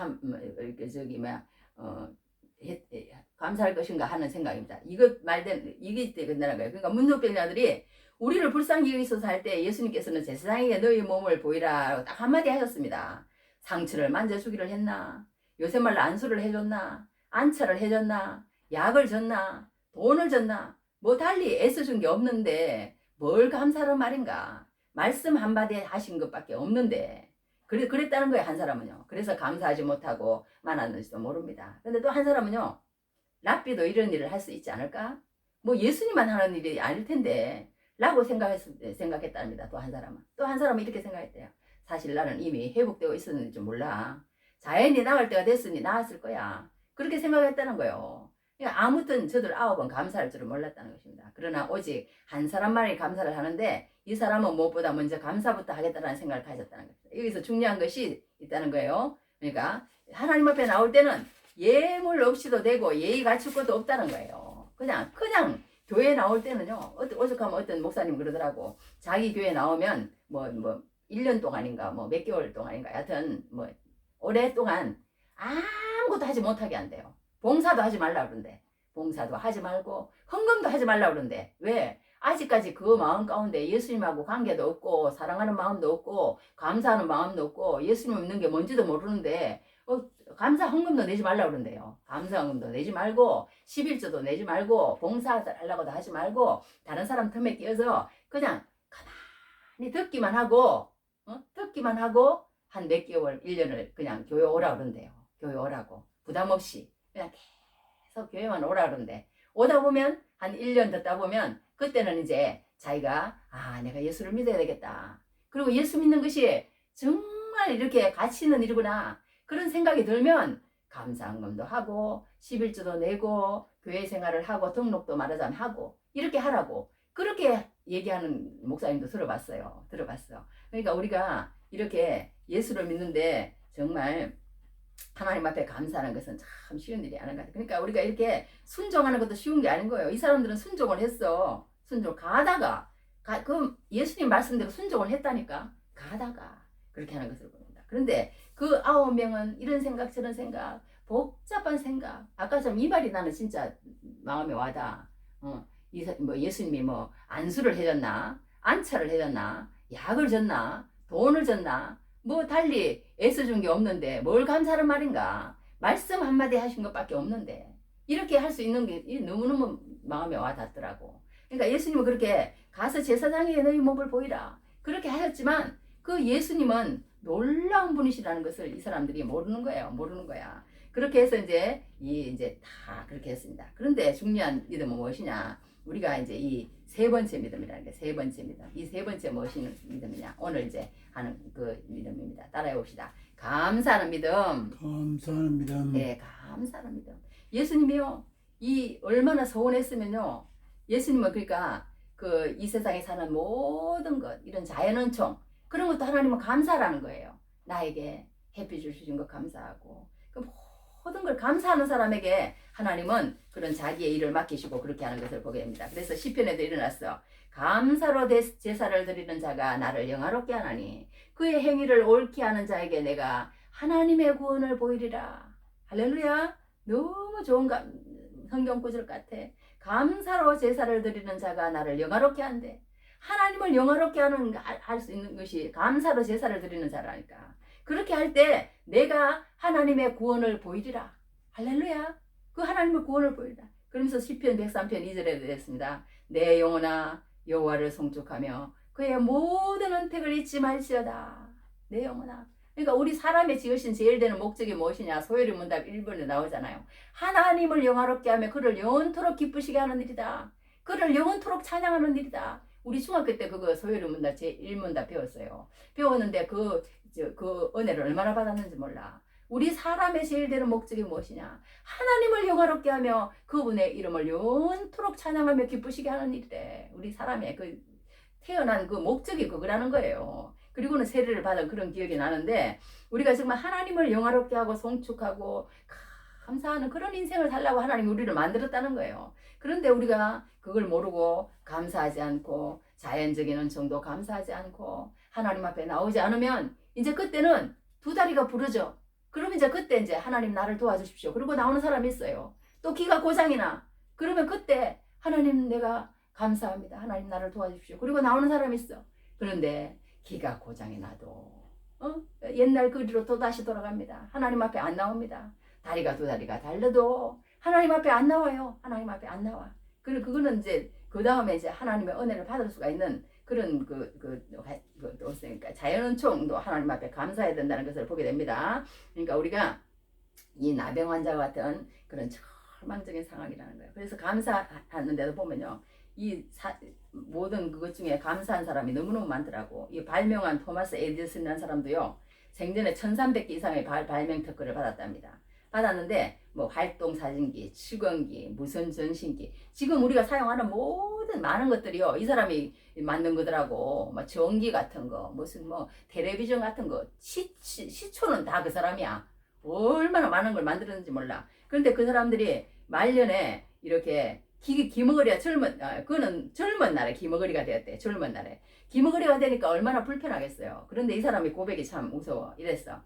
감사할 것인가 하는 생각입니다. 이게 때 끝나는 거예요. 그러니까 문둥병자들이 우리를 불쌍히 여기셔서 할 때 예수님께서는 제사장에게 너희 몸을 보이라 딱 한마디 하셨습니다. 상처를 만져주기를 했나? 요새 말로 안수를 해줬나? 안차를 해줬나? 약을 줬나? 돈을 줬나? 뭐 달리 애써준 게 없는데 뭘 감사하는 말인가? 말씀 한마디 하신 것밖에 없는데 그랬다는 거예요. 한 사람은요. 그래서 감사하지 못하고 만났는지도 모릅니다. 근데 또 한 사람은요. 랍비도 이런 일을 할 수 있지 않을까? 뭐 예수님만 하는 일이 아닐 텐데 라고 생각했답니다. 또 한 사람은. 또 한 사람은 이렇게 생각했대요. 사실 나는 이미 회복되어 있었는지 몰라. 자연히 나을 때가 됐으니 나았을 거야. 그렇게 생각했다는 거예요. 그러니까 아무튼 저들 9은 감사할 줄은 몰랐다는 것입니다. 그러나 오직 한 사람만이 감사를 하는데 이 사람은 무엇보다 먼저 감사부터 하겠다는 생각을 가졌다는 겁니다. 여기서 중요한 것이 있다는 거예요. 그러니까 하나님 앞에 나올 때는 예물 없이도 되고 예의 갖출 것도 없다는 거예요. 그냥 교회 나올 때는요. 오죽하면 어떤 목사님 그러더라고. 자기 교회 나오면 뭐 1년 동안인가 뭐 몇 개월 동안인가 여하튼 뭐 오랫동안 아무것도 하지 못하게 한대요. 봉사도 하지 말라 그러는데 봉사도 하지 말고 헌금도 하지 말라 그러는데 왜? 아직까지 그 마음 가운데 예수님하고 관계도 없고 사랑하는 마음도 없고 감사하는 마음도 없고 예수님 믿는 게 뭔지도 모르는데 감사 헌금도 내지 말라 그러는데요. 감사 헌금도 내지 말고 11조도 내지 말고 봉사하려고도 하지 말고 다른 사람 틈에 끼어서 그냥 가만히 듣기만 하고 한 몇 개월 1년을 그냥 교회 오라 그러는데요. 교회 오라고 부담 없이 그냥 계속 교회만 오라 그러는데 오다 보면 한 1년 듣다 보면 그때는 이제 자기가 내가 예수를 믿어야 되겠다. 그리고 예수 믿는 것이 정말 이렇게 가치 있는 일이구나. 그런 생각이 들면 감사헌금도 하고 11조도 내고 교회 생활을 하고 등록도 말하자면 하고 이렇게 하라고 그렇게 얘기하는 목사님도 들어봤어. 그러니까 우리가 이렇게 예수를 믿는데 정말 하나님 앞에 감사하는 것은 참 쉬운 일이 아닌 것 같아요. 그러니까 우리가 이렇게 순종하는 것도 쉬운 게 아닌 거예요. 이 사람들은 순종을 했어. 가다가 그 예수님 말씀대로 순종을 했다니까 가다가 그렇게 하는 것을 봅니다. 그런데 그 9명은 이런 생각 저런 생각 복잡한 생각 아까처럼 이 말이 나는 진짜 마음에 와닿아. 예수님이 뭐 안수를 해줬나 안차를 해줬나 약을 줬나? 돈을 줬나? 뭐 달리 애써준 게 없는데 뭘 감사하는 말인가? 말씀 한마디 하신 것밖에 없는데 이렇게 할 수 있는 게 너무너무 마음에 와 닿더라고. 그러니까 예수님은 그렇게 가서 제사장에 너희 몸을 보이라 그렇게 하셨지만 그 예수님은 놀라운 분이시라는 것을 이 사람들이 모르는 거예요. 모르는 거야. 그렇게 해서 이제 다 그렇게 했습니다. 그런데 중요한 믿음은 무엇이냐? 우리가 이제 이 세 번째 믿음이라는 게 세 번째 믿음. 이 세 번째 무엇이 믿음이냐? 오늘 이제 하는 그 믿음입니다. 따라해 봅시다. 감사하는 믿음. 감사하는 믿음. 네, 감사하는 믿음. 예수님이요. 이 얼마나 서운했으면요. 예수님은 그러니까 그 이 세상에 사는 모든 것, 이런 자연은총 그런 것도 하나님은 감사라는 거예요. 나에게 햇빛을 주신 것 감사하고 그 모든 걸 감사하는 사람에게 하나님은 그런 자기의 일을 맡기시고 그렇게 하는 것을 보게 됩니다. 그래서 시편에도 일어났어. 감사로 제사를 드리는 자가 나를 영화롭게 하나니 그의 행위를 옳게 하는 자에게 내가 하나님의 구원을 보이리라. 할렐루야. 너무 좋은 성경 구절 같아. 감사로 제사를 드리는 자가 나를 영화롭게 한대. 하나님을 영화롭게 할 수 있는 것이 감사로 제사를 드리는 자라니까. 그렇게 할 때 내가 하나님의 구원을 보이리라. 할렐루야. 그 하나님의 구원을 보이리라. 그러면서 시편 103편 2절에 되었습니다. 내 영혼아 여호와를 송축하며 그의 모든 은택을 잊지 말지어다. 내 영혼아. 그러니까 우리 사람의 지으신 제일 되는 목적이 무엇이냐? 소요리 문답 1번에 나오잖아요. 하나님을 영화롭게 하며 그를 영원토록 기쁘시게 하는 일이다. 그를 영원토록 찬양하는 일이다. 우리 중학교 때 그거 소요리 문답 제1문답 배웠어요. 배웠는데 그 은혜를 얼마나 받았는지 몰라. 우리 사람의 제일 되는 목적이 무엇이냐? 하나님을 영화롭게 하며 그분의 이름을 영원토록 찬양하며 기쁘시게 하는 일이래. 우리 사람의 그 태어난 그 목적이 그거라는 거예요. 그리고는 세례를 받은 그런 기억이 나는데 우리가 정말 하나님을 영화롭게 하고 송축하고 감사하는 그런 인생을 살라고 하나님 우리를 만들었다는 거예요. 그런데 우리가 그걸 모르고 감사하지 않고 자연적인 은총도 감사하지 않고 하나님 앞에 나오지 않으면 이제 그때는 두 다리가 부러져. 그러면 그때 이제 하나님 나를 도와주십시오. 그리고 나오는 사람이 있어요. 또 귀가 고장이 나. 그러면 그때 하나님 내가 감사합니다. 하나님 나를 도와주십시오. 그리고 나오는 사람이 있어. 그런데 귀가 고장이 나도 옛날 그리로 또다시 돌아갑니다. 하나님 앞에 안 나옵니다. 다리가 두 다리가 달려도 하나님 앞에 안 나와요. 하나님 앞에 안 나와. 그거는 이제 그 다음에 이제 하나님의 은혜를 받을 수가 있는 그런 그러니까 자연은총도 하나님 앞에 감사해야 된다는 것을 보게 됩니다. 그러니까 우리가 이 나병 환자 같은 그런 절망적인 상황이라는 거예요. 그래서 감사하는데도 보면요. 모든 그것 중에 감사한 사람이 너무너무 많더라고. 이 발명한 토마스 에디슨이라는 사람도요. 생전에 1300개 이상의 발명 특허를 받았답니다. 받았는데 뭐 활동 사진기, 측원기, 무선 전신기 지금 우리가 사용하는 모든 많은 것들이요. 이 사람이 만든 거더라고. 뭐 전기 같은 거, 무슨 뭐 텔레비전 같은 거 시초는 다 그 사람이야. 얼마나 많은 걸 만들었는지 몰라. 그런데 그 사람들이 말년에 이렇게 기머거리가 그거는 젊은 날에 기머거리가 되었대. 젊은 날에. 기머거리가 되니까 얼마나 불편하겠어요. 그런데 이 사람이 고백이 참 무서워. 이랬어.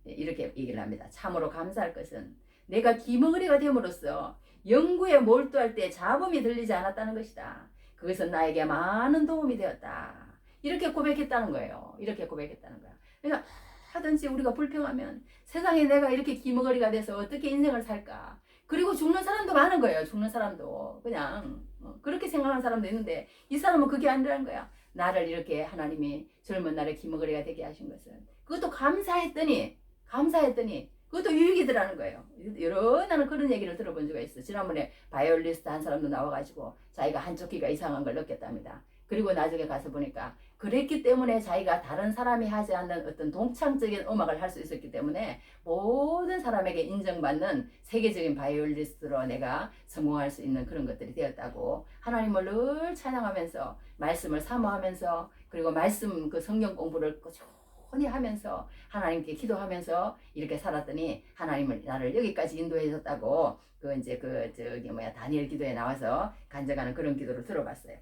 이렇게 얘기를 합니다. 참으로 감사할 것은 내가 기머거리가 됨으로써 연구에 몰두할 때 잡음이 들리지 않았다는 것이다. 그것은 나에게 많은 도움이 되었다. 이렇게 고백했다는 거예요. 이렇게 고백했다는 거야. 그러니까 하든지 우리가 불평하면 세상에 내가 이렇게 기머거리가 돼서 어떻게 인생을 살까? 그리고 죽는 사람도 많은 거예요. 죽는 사람도 그냥 그렇게 생각하는 사람도 있는데 이 사람은 그게 아니라는 거야. 나를 이렇게 하나님이 젊은 날에 기머거리가 되게 하신 것은 그것도 감사했더니 그것도 유익이더라는 거예요. 여러 나는 그런 얘기를 들어본 적이 있어. 지난번에 바이올리스트 한 사람도 나와가지고 자기가 한쪽 귀가 이상한 걸 느꼈답니다. 그리고 나중에 가서 보니까 그랬기 때문에 자기가 다른 사람이 하지 않는 어떤 동창적인 음악을 할 수 있었기 때문에 모든 사람에게 인정받는 세계적인 바이올리스트로 내가 성공할 수 있는 그런 것들이 되었다고 하나님을 늘 찬양하면서 말씀을 사모하면서 그리고 말씀 그 성경 공부를 꾸준히 하면서 하나님께 기도하면서 이렇게 살았더니 하나님을 나를 여기까지 인도해 줬다고 다니엘 기도에 나와서 간증하는 그런 기도를 들어봤어요.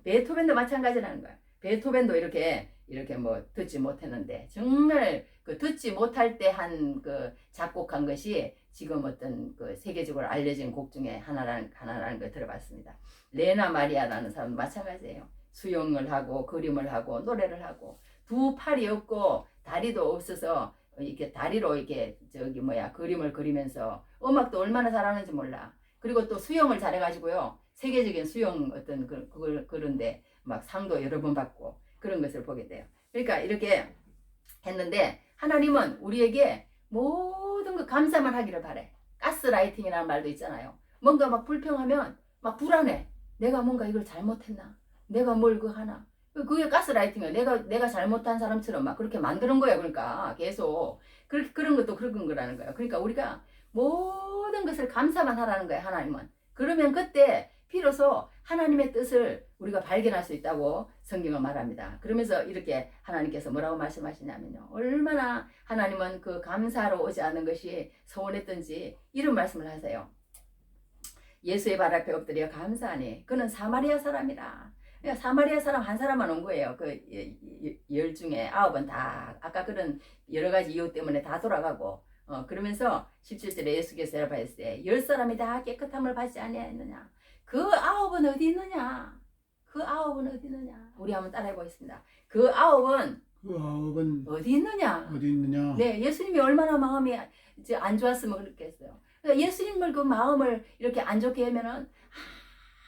베토벤도 마찬가지라는 거야. 베토벤도 이렇게 뭐 듣지 못했는데 정말 그 듣지 못할 때 그 작곡한 것이 지금 어떤 그 세계적으로 알려진 곡 중에 하나라는 걸 들어봤습니다. 레나 마리아라는 사람도 마찬가지예요. 수영을 하고 그림을 하고 노래를 하고 두 팔이 없고 다리도 없어서 이렇게 다리로 이렇게 그림을 그리면서 음악도 얼마나 잘하는지 몰라. 그리고 또 수영을 잘해가지고요. 세계적인 수영 어떤 그런데 막 상도 여러 번 받고 그런 것을 보게 돼요. 그러니까 이렇게 했는데 하나님은 우리에게 모든 거 감사만 하기를 바래. 가스라이팅이라는 말도 있잖아요. 뭔가 막 불평하면 막 불안해. 내가 뭔가 이걸 잘못했나? 내가 뭘 하나? 그게 가스라이팅이야. 내가 잘못한 사람처럼 막 그렇게 만드는 거야. 그러니까 계속 그런 것도 그런 거라는 거예요. 그러니까 우리가 모든 것을 감사만 하라는 거예요. 하나님은. 그러면 그때 비로소 하나님의 뜻을 우리가 발견할 수 있다고 성경은 말합니다. 그러면서 이렇게 하나님께서 뭐라고 말씀하시냐면요. 얼마나 하나님은 그 감사로 오지 않은 것이 서운했던지 이런 말씀을 하세요. 예수의 발 앞에 엎드려 감사하니 그는 사마리아 사람이라. 그러니까 사마리아 사람 한 사람만 온 거예요. 그 10 중에 9은 다 아까 그런 여러 가지 이유 때문에 다 돌아가고 그러면서 17절에 예수께서 대답하였을 때 10사람이 다 깨끗함을 받지 아니하였느냐. 그 9은 어디 있느냐. 그 9은 어디 있느냐. 우리 한번 따라해 보겠습니다. 그 9은 어디 있느냐. 어디 있느냐. 네, 예수님이 얼마나 마음이 이제 안 좋았으면 그렇겠어요. 그러니까 예수님을 그 마음을 이렇게 안 좋게 하면은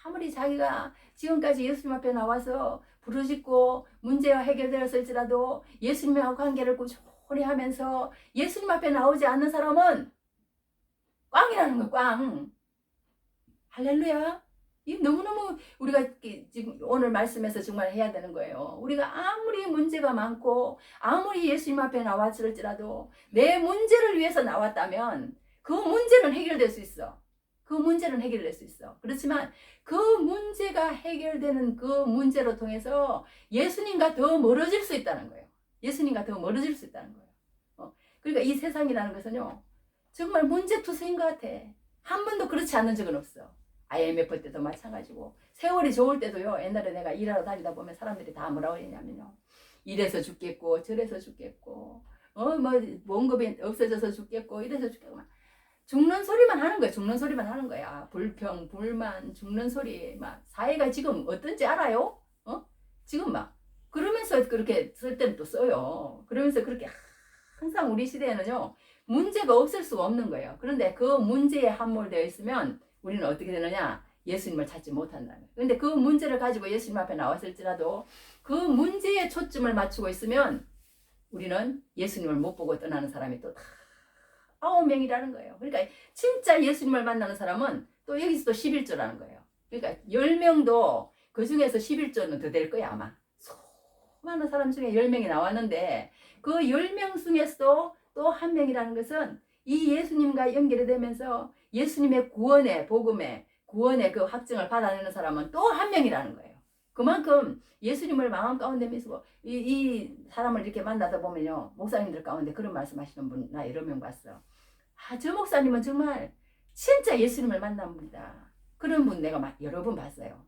아무리 자기가 지금까지 예수님 앞에 나와서 부르짖고 문제가 해결되었을지라도 예수님하고 관계를 꾸준히 하면서 예수님 앞에 나오지 않는 사람은 꽝이라는 거, 꽝. 할렐루야. 이 너무너무 우리가 지금 오늘 말씀에서 정말 해야 되는 거예요. 우리가 아무리 문제가 많고 아무리 예수님 앞에 나왔을지라도 내 문제를 위해서 나왔다면 그 문제는 해결될 수 있어. 그 문제는 해결될 수 있어. 그렇지만 그 문제가 해결되는 그 문제로 통해서 예수님과 더 멀어질 수 있다는 거예요. 예수님과 더 멀어질 수 있다는 거예요. 그러니까 이 세상이라는 것은요. 정말 문제투성인 것 같아. 한 번도 그렇지 않은 적은 없어. IMF 때도 마찬가지고 세월이 좋을 때도요. 옛날에 내가 일하러 다니다 보면 사람들이 다 뭐라고 했냐면요. 이래서 죽겠고 저래서 죽겠고 뭐 봉급이 없어져서 죽겠고 이래서 죽겠고 막 죽는 소리만 하는 거야. 죽는 소리만 하는 거야. 불평, 불만, 죽는 소리. 막 사회가 지금 어떤지 알아요? 지금 막 그러면서 그렇게 쓸 때는 또 써요. 그러면서 그렇게 항상 우리 시대에는요. 문제가 없을 수가 없는 거예요. 그런데 그 문제에 함몰되어 있으면 우리는 어떻게 되느냐? 예수님을 찾지 못한다는 거예요. 그런데 그 문제를 가지고 예수님 앞에 나왔을지라도 그 문제에 초점을 맞추고 있으면 우리는 예수님을 못 보고 떠나는 사람이 또 9명이라는 거예요. 그러니까 진짜 예수님을 만나는 사람은 또 여기서 또 11조라는 거예요. 그러니까 10명도 그 중에서 11조는 더 될 거야 아마. 수많은 사람 중에 10명이 나왔는데 그 10명 중에서도 또 한 명이라는 것은 이 예수님과 연결이 되면서 예수님의 구원의 복음의 구원의 그 확증을 받아내는 사람은 또 한 명이라는 거예요. 그만큼 예수님을 마음 가운데 믿고 이 사람을 이렇게 만나다 보면요. 목사님들 가운데 그런 말씀하시는 분 나 여러 명 봤어. 저 목사님은 정말 진짜 예수님을 만난 분이다. 그런 분 내가 여러 번 봤어요.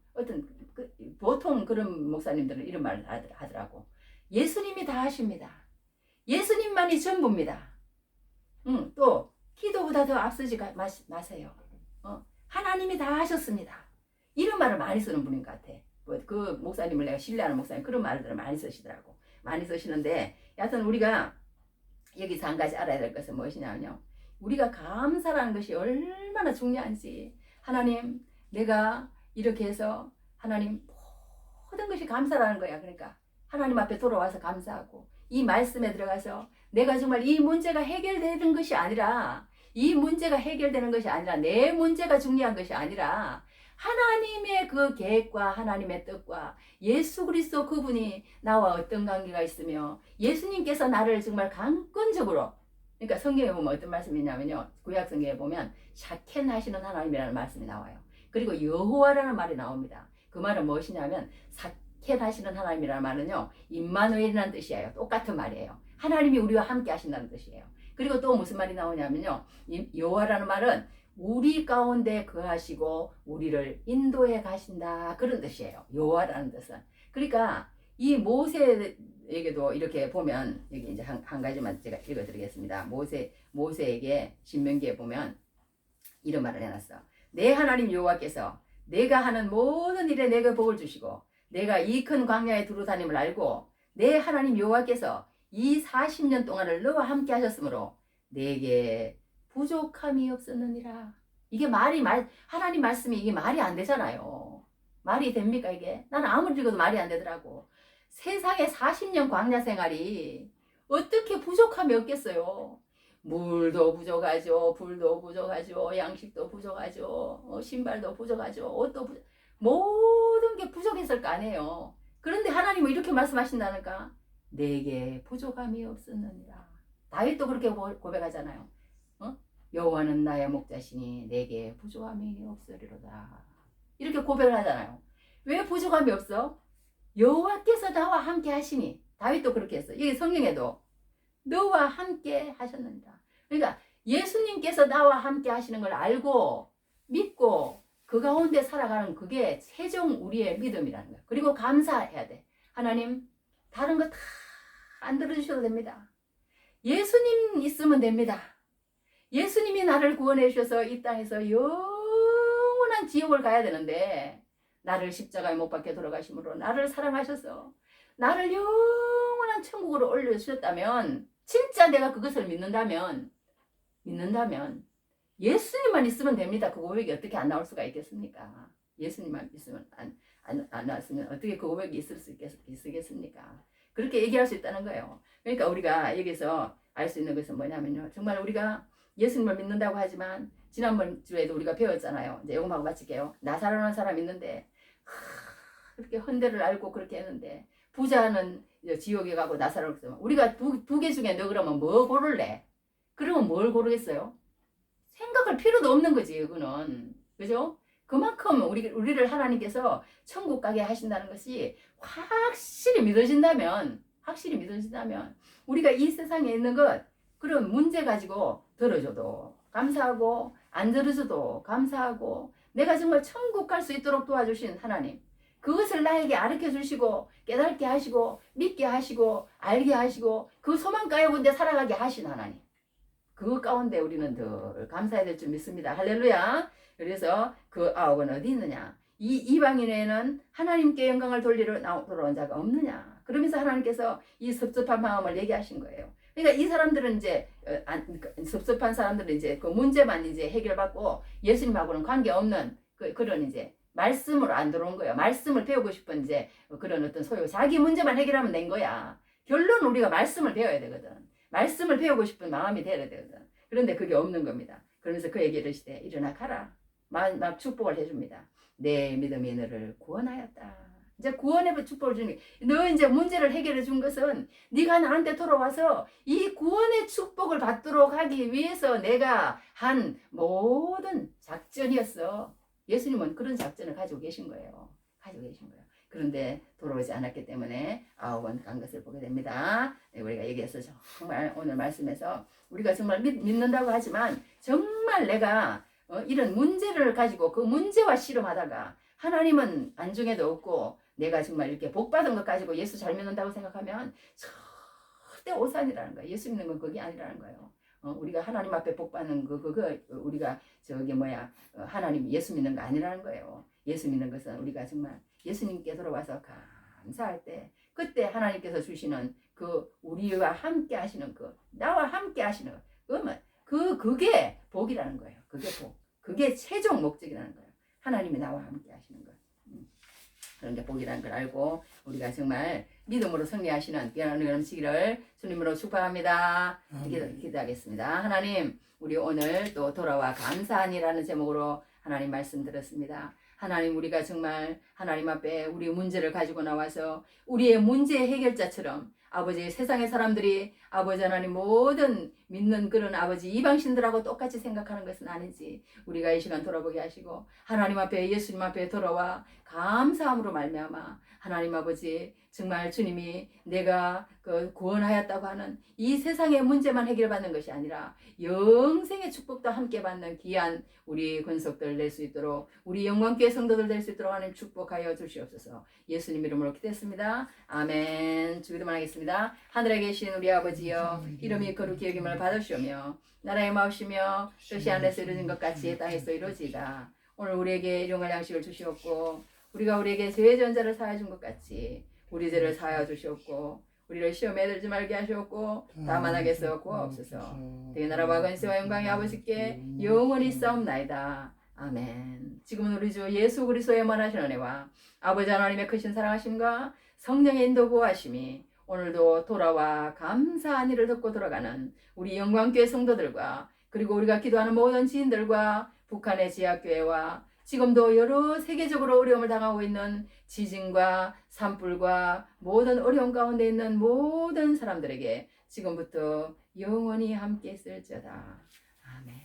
보통 그런 목사님들은 이런 말을 하더라고. 예수님이 다 하십니다. 예수님만이 전부입니다. 또 기도보다 더 앞서지 마세요. 하나님이 다 하셨습니다. 이런 말을 많이 쓰는 분인 것 같아. 그 목사님을 내가 신뢰하는 목사님 그런 말들을 많이 쓰시더라고. 많이 쓰시는데 여하튼 우리가 여기서 한 가지 알아야 될 것은 무엇이냐면요. 우리가 감사라는 것이 얼마나 중요한지 하나님 내가 이렇게 해서 하나님 모든 것이 감사라는 거야. 그러니까 하나님 앞에 돌아와서 감사하고 이 말씀에 들어가서 내가 정말 이 문제가 해결되는 것이 아니라 이 문제가 해결되는 것이 아니라 내 문제가 중요한 것이 아니라 하나님의 그 계획과 하나님의 뜻과 예수 그리스도 그분이 나와 어떤 관계가 있으며 예수님께서 나를 정말 강권적으로 그러니까 성경에 보면 어떤 말씀이 있냐면요. 구약 성경에 보면 샤켄하시는 하나님이라는 말씀이 나와요. 그리고 여호와라는 말이 나옵니다. 그 말은 무엇이냐면 샤켄하시는 하나님이라는 말은요. 임마누엘이라는 뜻이에요. 똑같은 말이에요. 하나님이 우리와 함께 하신다는 뜻이에요. 그리고 또 무슨 말이 나오냐면요. 여호와라는 말은 우리 가운데 거하시고 우리를 인도해 가신다 그런 뜻이에요. 여호와라는 뜻은. 그러니까 이 모세에게도 이렇게 보면 여기 이제 한 가지만 제가 읽어드리겠습니다. 모세에게 신명기에 보면 이런 말을 해놨어. 내 하나님 여호와께서 내가 하는 모든 일에 내게 복을 주시고 내가 이 큰 광야에 두루 다님을 알고 내 하나님 여호와께서 이 40년 동안을 너와 함께 하셨으므로 내게 부족함이 없었느니라. 이게 하나님 말씀이 이게 말이 안 되잖아요. 말이 됩니까 이게? 나는 아무리 읽어도 말이 안 되더라고. 세상에 40년 광야 생활이 어떻게 부족함이 없겠어요. 물도 부족하죠. 불도 부족하죠. 양식도 부족하죠. 신발도 부족하죠. 옷도 모든 게 부족했을 거 아니에요. 그런데 하나님은 이렇게 말씀하신다니까. 내게 부족함이 없었느니라. 다윗도 그렇게 고백하잖아요. 여호와는 나의 목자시니 내게 부족함이 없으리로다. 이렇게 고백을 하잖아요. 왜 부족함이 없어? 여호와께서 나와 함께 하시니. 다윗도 그렇게 했어. 여기 성경에도 너와 함께 하셨느니라. 그러니까 예수님께서 나와 함께 하시는 걸 알고 믿고 그 가운데 살아가는 그게 최종 우리의 믿음이라는 거야. 그리고 감사해야 돼. 하나님 다른 거 다 안 들어주셔도 됩니다. 예수님 있으면 됩니다. 예수님이 나를 구원해 주셔서 이 땅에서 영원한 지옥을 가야 되는데 나를 십자가에 못 박혀 돌아가심으로 나를 사랑하셔서 나를 영원한 천국으로 올려주셨다면 진짜 내가 그것을 믿는다면 예수님만 있으면 됩니다. 그 고백이 어떻게 안 나올 수가 있겠습니까? 예수님만 있으면 안 나왔으면 어떻게 그 고백이 있을 수 있겠습니까? 그렇게 얘기할 수 있다는 거예요. 그러니까 우리가 여기서 알 수 있는 것은 뭐냐면요. 정말 우리가 예수님을 믿는다고 하지만 지난번 주에도 우리가 배웠잖아요. 이제 요금하고 마칠게요. 나사로라는 사람 있는데 그렇게 헌대를 알고 그렇게 했는데 부자는 지옥에 가고 나사로는 우리가 두 개 중에 너 그러면 뭐 고를래? 그러면 뭘 고르겠어요? 생각할 필요도 없는 거지, 이거는. 그죠? 그만큼 우리를 하나님께서 천국 가게 하신다는 것이 확실히 믿어진다면 우리가 이 세상에 있는 것 그런 문제 가지고 들어줘도 감사하고 안 들어줘도 감사하고 내가 정말 천국 갈 수 있도록 도와주신 하나님 그것을 나에게 가르쳐 주시고 깨닫게 하시고 믿게 하시고 알게 하시고 그 소망 가운데 살아가게 하신 하나님 그 가운데 우리는 더 감사해야 될 줄 믿습니다. 할렐루야. 그래서 그 아홉은 어디 있느냐? 이 이방인에는 하나님께 영광을 돌아온 자가 없느냐? 그러면서 하나님께서 이 섭섭한 마음을 얘기하신 거예요. 그러니까 이 사람들은 이제 섭섭한 사람들은 이제 그 문제만 이제 해결받고 예수님하고는 관계 없는 그런 이제 말씀으로 안 들어온 거예요. 말씀을 배우고 싶은 이제 그런 어떤 자기 문제만 해결하면 된 거야. 결론 우리가 말씀을 배워야 되거든. 말씀을 배우고 싶은 마음이 되어야 되거든. 그런데 그게 없는 겁니다. 그러면서 그 얘기를 시대 일어나 가라. 막 축복을 해줍니다. 내 믿음이 너를 구원하였다. 이제 구원의 축복을 주니 너 이제 문제를 해결해 준 것은 네가 나한테 돌아와서 이 구원의 축복을 받도록 하기 위해서 내가 한 모든 작전이었어. 예수님은 그런 작전을 가지고 계신 거예요. 그런데 돌아오지 않았기 때문에 아홉은 간 것을 보게 됩니다. 우리가 얘기해서 정말 오늘 말씀에서 우리가 정말 믿는다고 하지만 정말 내가 이런 문제를 가지고 그 문제와 씨름하다가 하나님은 안중에도 없고 내가 정말 이렇게 복받은 것 가지고 예수 잘 믿는다고 생각하면 절대 오산이라는 거예요. 예수 믿는 건 그게 아니라는 거예요. 우리가 하나님 앞에 복받는 우리가 하나님 예수 믿는 거 아니라는 거예요. 예수 믿는 것은 우리가 정말 예수님께 돌아와서 감사할 때 그때 하나님께서 주시는 그 우리와 함께 하시는 나와 함께 하시는 그러면 그게 복이라는 거예요. 그게 복. 그게 최종 목적이라는 거예요. 하나님이 나와 함께 하시는 것. 그런 게 복이라는 걸 알고 우리가 정말 믿음으로 승리하시는 귀한 시기를 주님으로 축복합니다. 기도하겠습니다. 하나님 우리 오늘 또 돌아와 감사하니라는 제목으로 하나님 말씀 들었습니다. 하나님 우리가 정말 하나님 앞에 우리 문제를 가지고 나와서 우리의 문제 해결자처럼 아버지 세상의 사람들이 아버지 하나님 모든 믿는 그런 아버지 이방신들하고 똑같이 생각하는 것은 아니지. 우리가 이 시간 돌아보게 하시고 하나님 앞에 예수님 앞에 돌아와 감사함으로 말미암아 하나님 아버지 정말 주님이 내가 구원하였다고 하는 이 세상의 문제만 해결받는 것이 아니라 영생의 축복도 함께 받는 귀한 우리 권속들 될 수 있도록 우리 영광교회 성도들 될 수 있도록 하나님 축복하여 주시옵소서. 예수님 이름으로 기도했습니다. 아멘. 주기도만 하겠습니다. 하늘에 계신 우리 아버지여 이름이 거룩히 여김을 받으시오며 나라의 마옵시며 뜻이 하늘에서 이루어진 것 같이 땅에서 이루어지이다. 오늘 우리에게 일용할 양식을 주시옵고 우리가 우리에게 죄의 전자를 사하여 준 것 같이 우리 죄를 사하여 주시옵고 우리를 시험에 들지 말게 하시옵고 다만 하겠어 구하옵소서. 대의 나라와 권세와 영광의 아버지께 영원히 싸움나이다. 아멘. 지금은 우리 주 예수 그리스도의 원하신 은혜와 아버지 하나님의 크신 사랑하심과 성령의 인도 보호하심이 오늘도 돌아와 감사한 일을 듣고 돌아가는 우리 영광교회 성도들과 그리고 우리가 기도하는 모든 지인들과 북한의 지하교회와 지금도 여러 세계적으로 어려움을 당하고 있는 지진과 산불과 모든 어려움 가운데 있는 모든 사람들에게 지금부터 영원히 함께 있을지어다. 아멘.